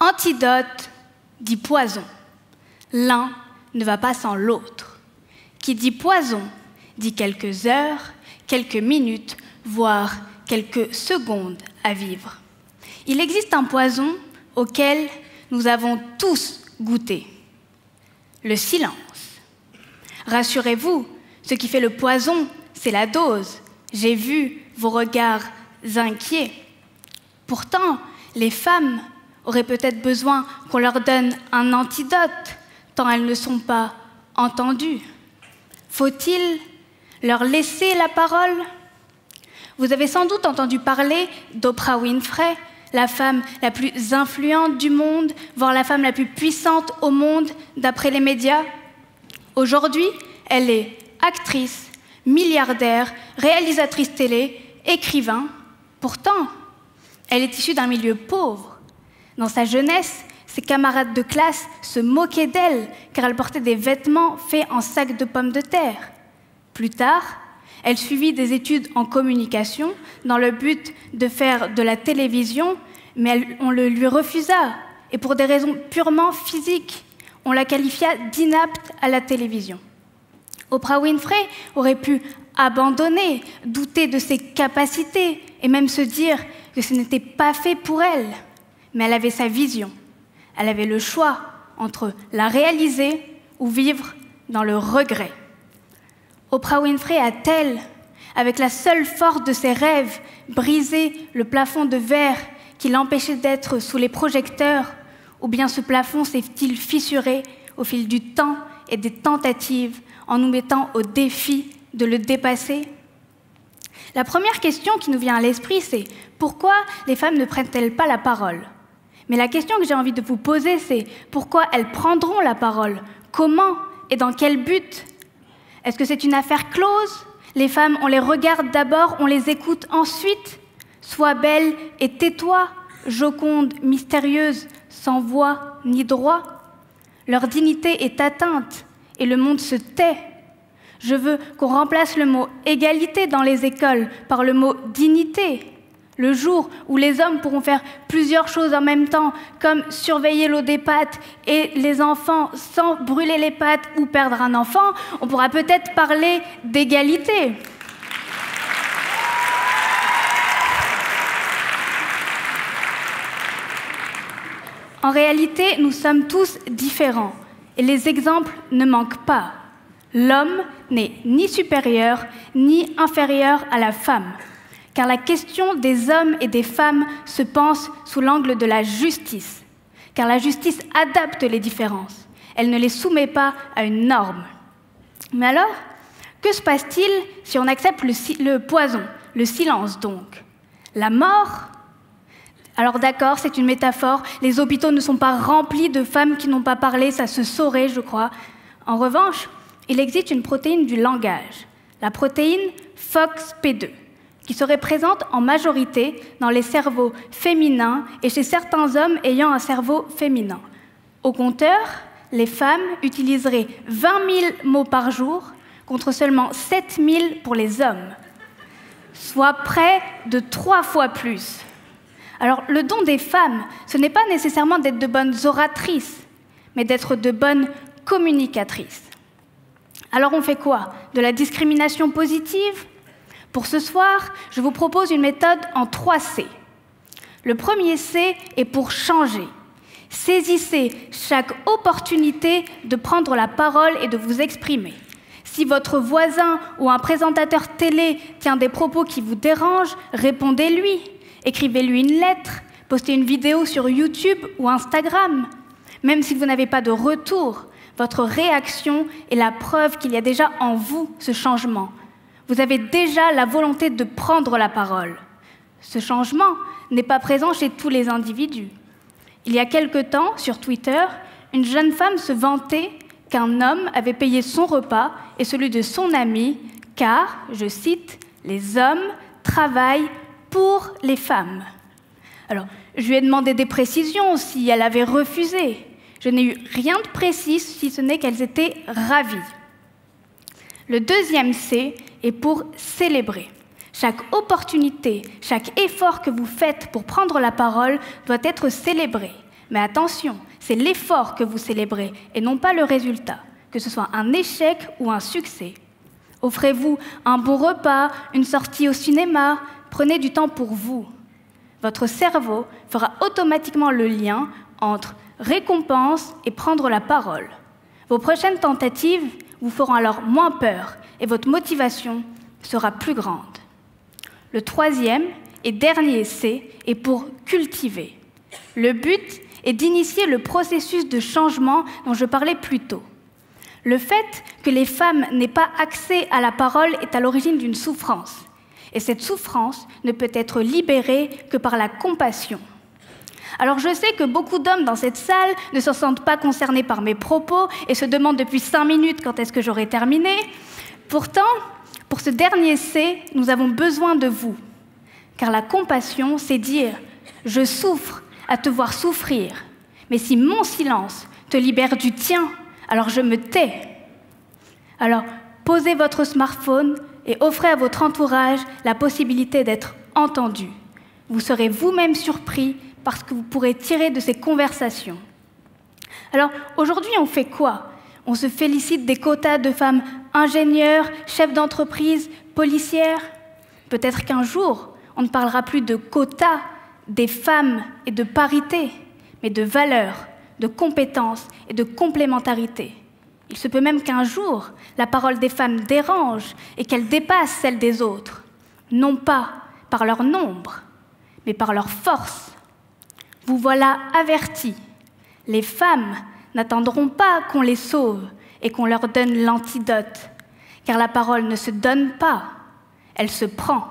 Antidote dit poison. L'un ne va pas sans l'autre. Qui dit poison dit quelques heures, quelques minutes, voire quelques secondes à vivre. Il existe un poison auquel nous avons tous goûté. Le silence. Rassurez-vous, ce qui fait le poison, c'est la dose. J'ai vu vos regards inquiets. Pourtant, les femmes auraient peut-être besoin qu'on leur donne un antidote, tant elles ne sont pas entendues. Faut-il leur laisser la parole? Vous avez sans doute entendu parler d'Oprah Winfrey, la femme la plus influente du monde, voire la femme la plus puissante au monde, d'après les médias. Aujourd'hui, elle est actrice, milliardaire, réalisatrice télé, écrivain. Pourtant, elle est issue d'un milieu pauvre. Dans sa jeunesse, ses camarades de classe se moquaient d'elle car elle portait des vêtements faits en sacs de pommes de terre. Plus tard, elle suivit des études en communication dans le but de faire de la télévision, mais on le lui refusa. Et pour des raisons purement physiques, on la qualifia d'inapte à la télévision. Oprah Winfrey aurait pu abandonner, douter de ses capacités et même se dire que ce n'était pas fait pour elle. Mais elle avait sa vision. Elle avait le choix entre la réaliser ou vivre dans le regret. Oprah Winfrey a-t-elle, avec la seule force de ses rêves, brisé le plafond de verre qui l'empêchait d'être sous les projecteurs, ou bien ce plafond s'est-il fissuré au fil du temps et des tentatives en nous mettant au défi de le dépasser? La première question qui nous vient à l'esprit, c'est pourquoi les femmes ne prennent-elles pas la parole? Mais la question que j'ai envie de vous poser, c'est pourquoi elles prendront la parole? Comment et dans quel but? Est-ce que c'est une affaire close? Les femmes, on les regarde d'abord, on les écoute ensuite. Sois belle et tais-toi, joconde, mystérieuse, sans voix ni droit. Leur dignité est atteinte et le monde se tait. Je veux qu'on remplace le mot égalité dans les écoles par le mot dignité. Le jour où les hommes pourront faire plusieurs choses en même temps, comme surveiller l'eau des pâtes et les enfants sans brûler les pâtes ou perdre un enfant, on pourra peut-être parler d'égalité. En réalité, nous sommes tous différents et les exemples ne manquent pas. L'homme n'est ni supérieur ni inférieur à la femme. Car la question des hommes et des femmes se pense sous l'angle de la justice. Car la justice adapte les différences. Elle ne les soumet pas à une norme. Mais alors, que se passe-t-il si on accepte le poison, le silence donc? La mort? Alors d'accord, c'est une métaphore. Les hôpitaux ne sont pas remplis de femmes qui n'ont pas parlé, ça se saurait, je crois. En revanche, il existe une protéine du langage, la protéine FOXP2. Qui serait présente en majorité dans les cerveaux féminins et chez certains hommes ayant un cerveau féminin. Au compteur, les femmes utiliseraient 20 000 mots par jour contre seulement 7 000 pour les hommes, soit près de 3 fois plus. Alors, le don des femmes, ce n'est pas nécessairement d'être de bonnes oratrices, mais d'être de bonnes communicatrices. Alors, on fait quoi? De la discrimination positive? Pour ce soir, je vous propose une méthode en 3 C. Le premier C est pour changer. Saisissez chaque opportunité de prendre la parole et de vous exprimer. Si votre voisin ou un présentateur télé tient des propos qui vous dérangent, répondez-lui. Écrivez-lui une lettre, postez une vidéo sur YouTube ou Instagram. Même si vous n'avez pas de retour, votre réaction est la preuve qu'il y a déjà en vous ce changement. Vous avez déjà la volonté de prendre la parole. Ce changement n'est pas présent chez tous les individus. Il y a quelque temps, sur Twitter, une jeune femme se vantait qu'un homme avait payé son repas et celui de son ami, car, je cite, « les hommes travaillent pour les femmes ». Alors, je lui ai demandé des précisions si elle avait refusé. Je n'ai eu rien de précis, si ce n'est qu'elles étaient ravies. Le deuxième C est pour célébrer. Chaque opportunité, chaque effort que vous faites pour prendre la parole doit être célébré. Mais attention, c'est l'effort que vous célébrez et non pas le résultat, que ce soit un échec ou un succès. Offrez-vous un bon repas, une sortie au cinéma, prenez du temps pour vous. Votre cerveau fera automatiquement le lien entre récompense et prendre la parole. Vos prochaines tentatives vous feront alors moins peur et votre motivation sera plus grande. Le troisième et dernier C est pour cultiver. Le but est d'initier le processus de changement dont je parlais plus tôt. Le fait que les femmes n'aient pas accès à la parole est à l'origine d'une souffrance. Et cette souffrance ne peut être libérée que par la compassion. Alors je sais que beaucoup d'hommes dans cette salle ne se sentent pas concernés par mes propos et se demandent depuis 5 minutes quand est-ce que j'aurai terminé. Pourtant, pour ce dernier C, nous avons besoin de vous. Car la compassion, c'est dire « je souffre à te voir souffrir, mais si mon silence te libère du tien, alors je me tais. » Alors, posez votre smartphone et offrez à votre entourage la possibilité d'être entendu. Vous serez vous-même surpris parce que vous pourrez tirer de ces conversations. Alors, aujourd'hui, on fait quoi? On se félicite des quotas de femmes ingénieures, chefs d'entreprise, policières. Peut-être qu'un jour, on ne parlera plus de quotas des femmes et de parité, mais de valeurs, de compétences et de complémentarité. Il se peut même qu'un jour, la parole des femmes dérange et qu'elle dépasse celle des autres, non pas par leur nombre, mais par leur force. Vous voilà avertis. Les femmes n'attendront pas qu'on les sauve et qu'on leur donne l'antidote, car la parole ne se donne pas, elle se prend.